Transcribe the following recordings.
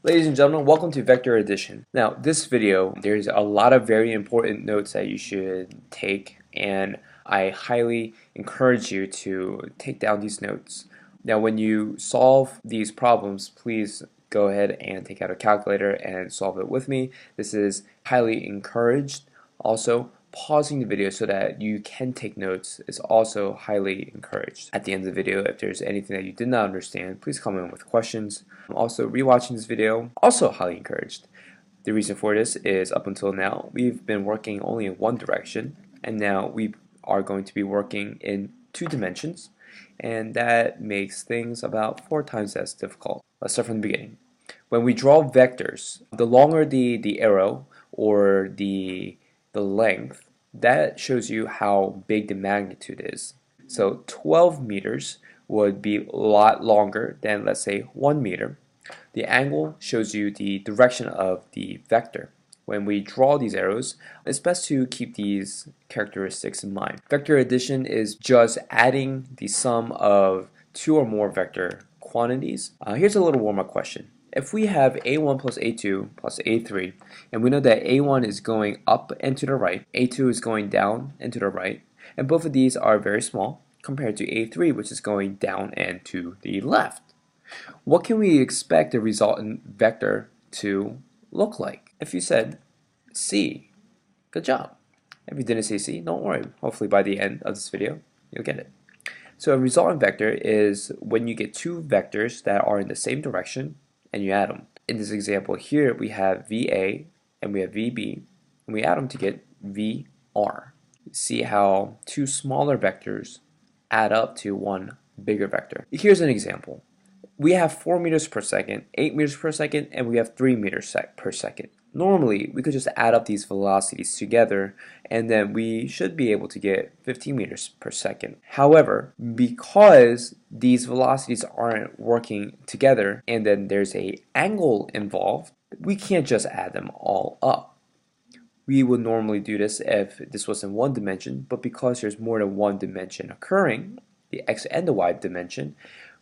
Ladies and gentlemen, welcome to Vector Addition. Now, this video, there's a lot of very important notes that you should take, and I highly encourage you to take down these notes. Now, when you solve these problems, please go ahead and take out a calculator and solve it with me. This is highly encouraged. Also, pausing the video so that you can take notes is also highly encouraged. At the end of the video, if there's anything that you did not understand, please comment with questions. Also, rewatching this video, also highly encouraged. The reason for this is up until now, we've been working only in one direction, and now we are going to be working in 2 dimensions, and that makes things about 4 times as difficult. Let's start from the beginning. When we draw vectors, the longer the arrow or the length, that shows you how big the magnitude is. So 12 meters would be a lot longer than, let's say, 1 meter. The angle shows you the direction of the vector. When we draw these arrows, it's best to keep these characteristics in mind. Vector addition is just adding the sum of 2 or more vector quantities. Here's a little warm-up question. If we have a1 plus a2 plus a3, and we know that a1 is going up and to the right, a2 is going down and to the right, and both of these are very small compared to a3, which is going down and to the left, what can we expect the resultant vector to look like? If you said C, good job. If you didn't say C, don't worry. Hopefully by the end of this video, you'll get it. So a resultant vector is when you get 2 vectors that are in the same direction and you add them. In this example here, we have VA and we have VB, and we add them to get VR. See how 2 smaller vectors add up to 1 bigger vector. Here's an example. We have 4 meters per second, 8 meters per second, and we have 3 meters per second. Normally, we could just add up these velocities together, and then we should be able to get 15 meters per second. However, because these velocities aren't working together, and then there's an angle involved, we can't just add them all up. We would normally do this if this was in 1 dimension, but because there's more than 1 dimension occurring, the x and the y dimension,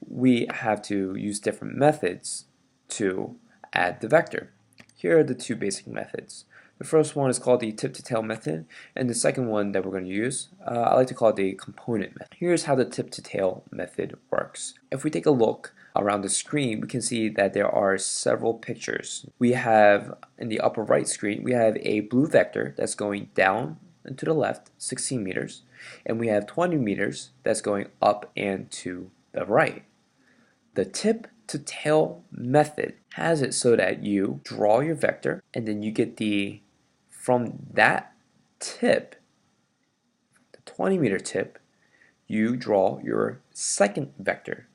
we have to use different methods to add the vector. Here are the 2 basic methods. The first one is called the tip-to-tail method, and the second one that we're going to use, I like to call it the component method. Here's how the tip-to-tail method works. If we take a look around the screen, we can see that there are several pictures. We have, in the upper right screen, we have a blue vector that's going down and to the left, 16 meters, and we have 20 meters that's going up and to the right. The tip-to-tail method has it so that you draw your vector and then you get from that tip, the 20 meter tip, you draw your second vector.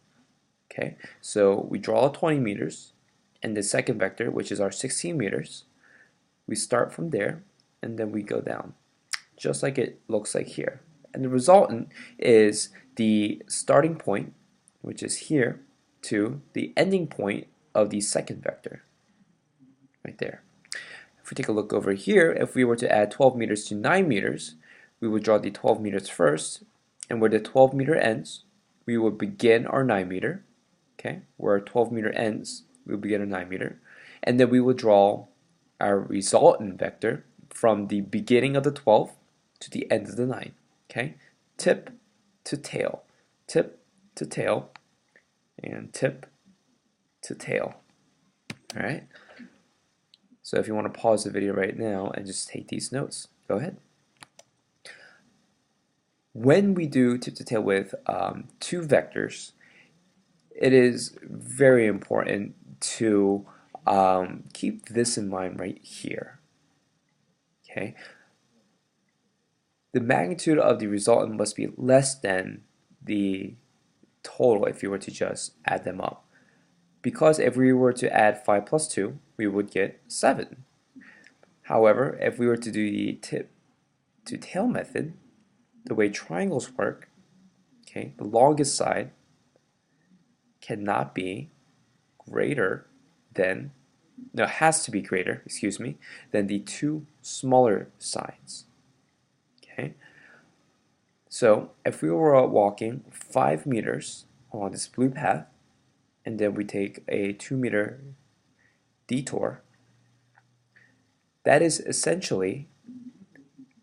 Okay, so we draw 20 meters and the second vector, which is our 16 meters, we start from there and then we go down, just like it looks like here. And the resultant is the starting point, which is here, to the ending point of the second vector, right there. If we take a look over here, if we were to add 12 meters to 9 meters, we would draw the 12 meters first, and where the 12 meter ends, we would begin our 9 meter. Okay, where our 12 meter ends, we would begin our 9 meter, and then we would draw our resultant vector from the beginning of the 12 to the end of the 9. Okay, tip to tail, tip to tail, and tip to tail. Alright, so if you want to pause the video right now and just take these notes, go ahead. When we do tip to tail with 2 vectors, it is very important to keep this in mind right here. Okay, the magnitude of the resultant must be less than the total if you were to just add them up. Because if we were to add 5 plus 2, we would get 7. However, if we were to do the tip-to-tail method, the way triangles work, okay, the longest side cannot be greater than, no, has to be greater, excuse me, than the 2 smaller sides. Okay, so if we were walking 5 meters along this blue path, and then we take a 2 meter detour, that is essentially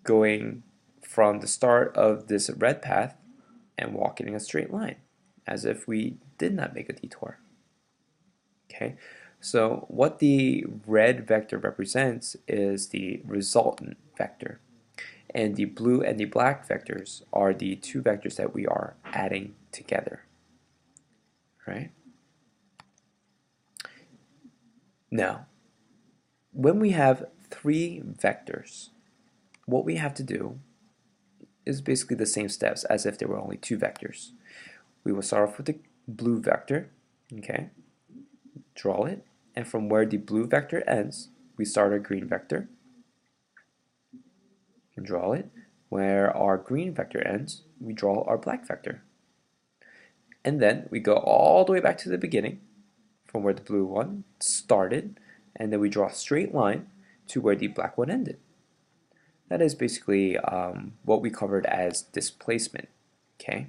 going from the start of this red path and walking in a straight line, as if we did not make a detour. Okay, so what the red vector represents is the resultant vector, and the blue and the black vectors are the two vectors that we are adding together. Right? Now, when we have three vectors, what we have to do is basically the same steps as if there were only two vectors. We will start off with the blue vector, okay? Draw it, and from where the blue vector ends, we start our green vector, and draw it. Where our green vector ends, we draw our black vector. And then we go all the way back to the beginning, from where the blue one started, and then we draw a straight line to where the black one ended. That is basically what we covered as displacement. Okay,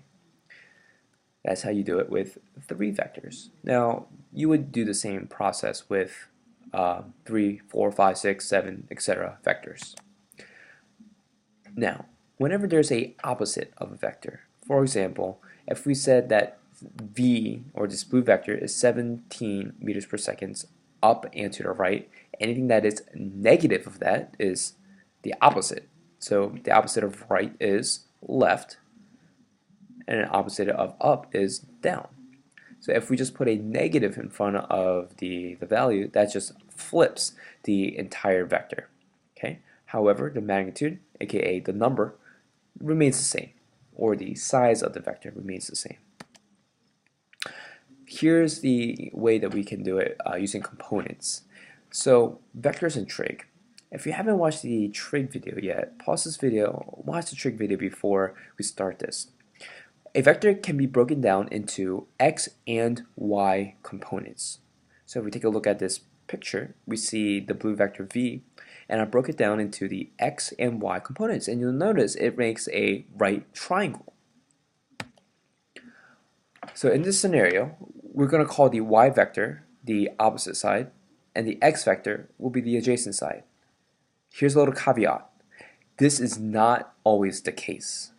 that's how you do it with three vectors. Now you would do the same process with 3, 4, 5, 6, 7, etc. vectors. Now, whenever there's a opposite of a vector, for example, if we said that v, or this blue vector, is 17 meters per second up and to the right, anything that is negative of that is the opposite. So the opposite of right is left, and the opposite of up is down. So if we just put a negative in front of the value, that just flips the entire vector. Okay. However, the magnitude, aka the number, remains the same, or the size of the vector remains the same. Here's the way that we can do it using components. So vectors and trig. If you haven't watched the trig video yet, pause this video, watch the trig video before we start this. A vector can be broken down into x and y components. So if we take a look at this picture, we see the blue vector v, and I broke it down into the x and y components, and you'll notice it makes a right triangle. So in this scenario, we're going to call the y vector the opposite side, and the x vector will be the adjacent side. Here's a little caveat. This is not always the case.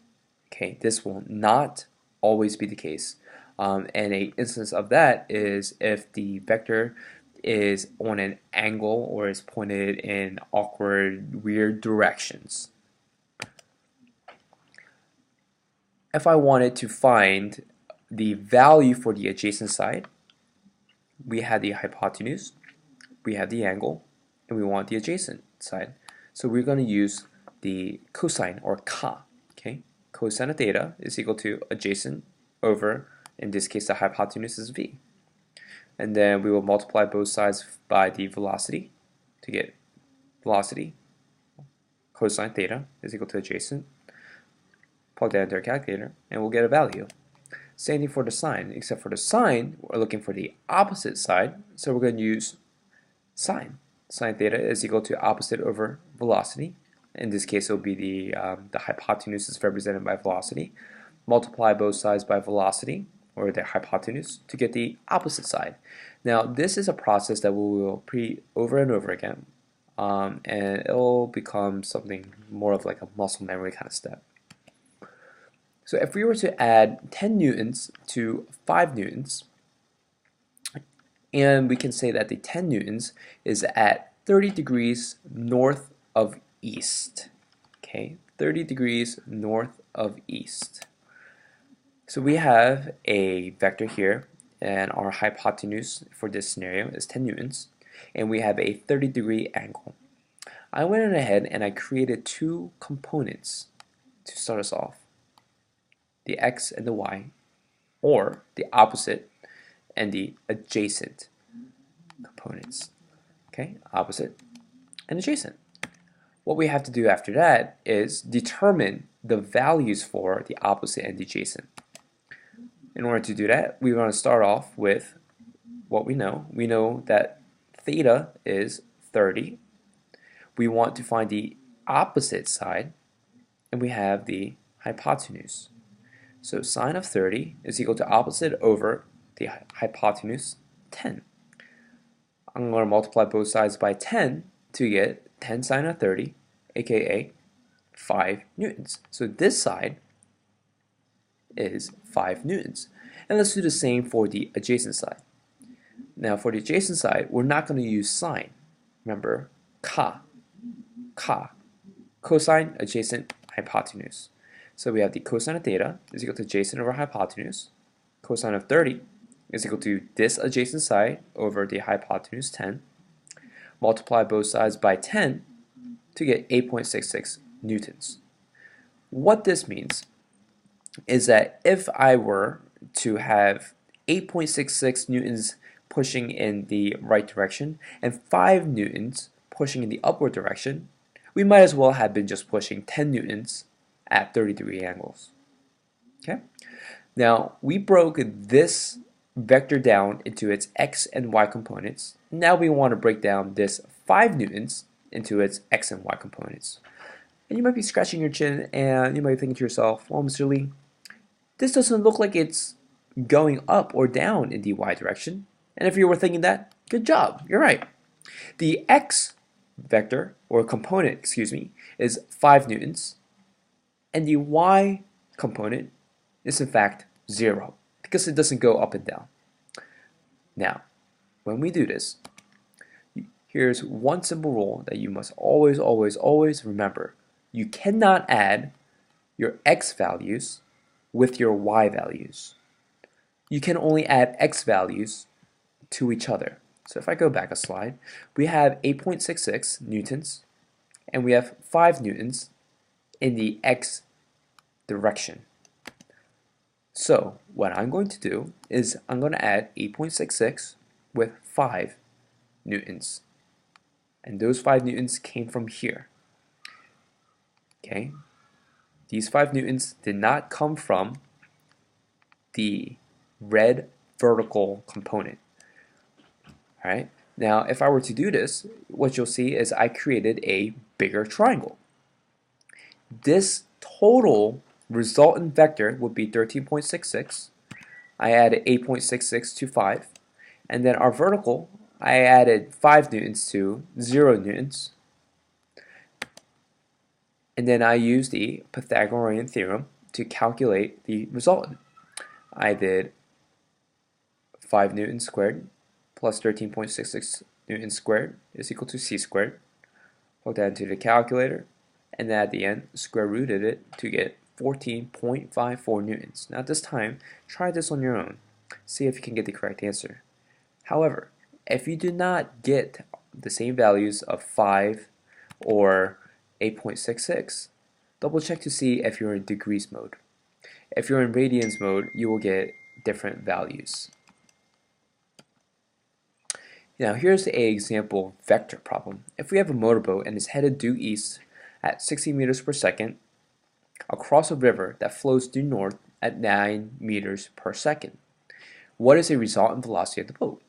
Okay, this will not always be the case. And an instance of that is if the vector is on an angle or is pointed in awkward, weird directions. If I wanted to find the value for the adjacent side, we have the hypotenuse, we have the angle, and we want the adjacent side. So we're going to use the cosine, or ka. Okay, cosine of theta is equal to adjacent over, in this case the hypotenuse is v. And then we will multiply both sides by the velocity to get velocity. Cosine theta is equal to adjacent. Plug that into our calculator and we'll get a value. Same thing for the sine, except for the sine, we're looking for the opposite side, so we're going to use sine. Sine theta is equal to opposite over velocity. In this case, it will be the hypotenuse is represented by velocity. Multiply both sides by velocity, or the hypotenuse, to get the opposite side. Now, this is a process that we will repeat over and over again, and it'll become something more of like a muscle memory kind of step. So if we were to add 10 newtons to 5 newtons, and we can say that the 10 newtons is at 30 degrees north of east. Okay, 30 degrees north of east. So we have a vector here, and our hypotenuse for this scenario is 10 newtons, and we have a 30-degree angle. I went ahead and I created two components to start us off, the x and the y, or the opposite and the adjacent components. Okay, opposite and adjacent. What we have to do after that is determine the values for the opposite and the adjacent. In order to do that, we're going to start off with what we know. We know that theta is 30. We want to find the opposite side, and we have the hypotenuse. So sine of 30 is equal to opposite over the hypotenuse 10. I'm going to multiply both sides by 10 to get 10 sine of 30, aka 5 newtons. So this side is 5 newtons. And let's do the same for the adjacent side. Now for the adjacent side, we're not going to use sine. Remember, ka, cosine, adjacent, hypotenuse. So we have the cosine of theta is equal to adjacent over hypotenuse. Cosine of 30 is equal to this adjacent side over the hypotenuse 10. Multiply both sides by 10 to get 8.66 newtons. What this means is that if I were to have 8.66 newtons pushing in the right direction and 5 newtons pushing in the upward direction, we might as well have been just pushing 10 newtons at 30-degree angles. Okay? Now, we broke this vector down into its x and y components. Now we want to break down this 5 newtons into its x and y components. And you might be scratching your chin and you might be thinking to yourself, well, Mr. Lee, this doesn't look like it's going up or down in the y direction. And if you were thinking that, good job, you're right. The x vector, or component, excuse me, is 5 newtons, and the y component is in fact 0, because it doesn't go up and down. Now, when we do this, here's one simple rule that you must always, always, always remember. You cannot add your x values with your y values. You can only add x values to each other. So if I go back a slide, we have 8.66 newtons, and we have 5 newtons in the x direction. So what I'm going to do is I'm going to add 8.66 with 5 newtons. And those 5 newtons came from here. Okay? These 5 newtons did not come from the red vertical component. Alright? Now, if I were to do this, what you'll see is I created a bigger triangle. This total resultant vector would be 13.66. I added 8.66 to 5. And then our vertical, I added 5 newtons to 0 newtons. And then I used the Pythagorean theorem to calculate the resultant. I did 5 newtons squared plus 13.66 newtons squared is equal to c squared. Plug that into the calculator, and then at the end, square rooted it to get 14.54 newtons. Now at this time, try this on your own. See if you can get the correct answer. However, if you do not get the same values of 5 or 8.66, double check to see if you're in degrees mode. If you're in radians mode, you will get different values. Now here's an example vector problem. If we have a motorboat and is headed due east at 60 meters per second across a river that flows due north at 9 meters per second, what is the resultant velocity of the boat?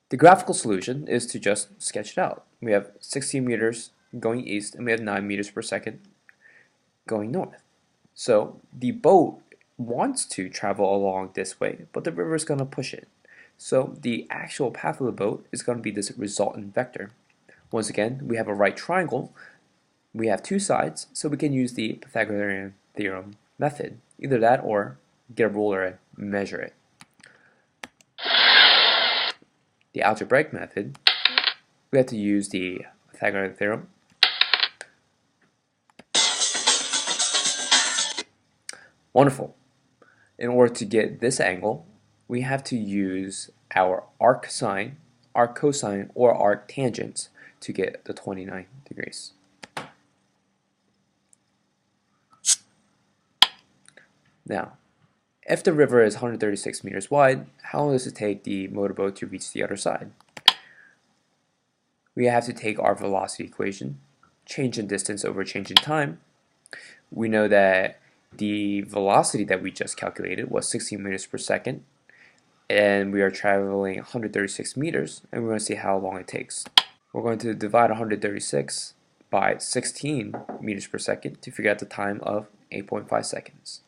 The graphical solution is to just sketch it out. We have 60 meters going east and we have 9 meters per second going north. So the boat wants to travel along this way, but the river is going to push it. So the actual path of the boat is going to be this resultant vector. Once again, we have a right triangle. We have 2 sides, so we can use the Pythagorean theorem method. Either that or get a ruler and measure it. The algebraic method, we have to use the Pythagorean theorem. Wonderful. In order to get this angle, we have to use our arc sine, arc cosine, or arc tangents to get the 29 degrees. Now, if the river is 136 meters wide, how long does it take the motorboat to reach the other side? We have to take our velocity equation, change in distance over change in time. We know that the velocity that we just calculated was 60 meters per second, and we are traveling 136 meters, and we're going to see how long it takes. We're going to divide 136 by 16 meters per second to figure out the time of 8.5 seconds.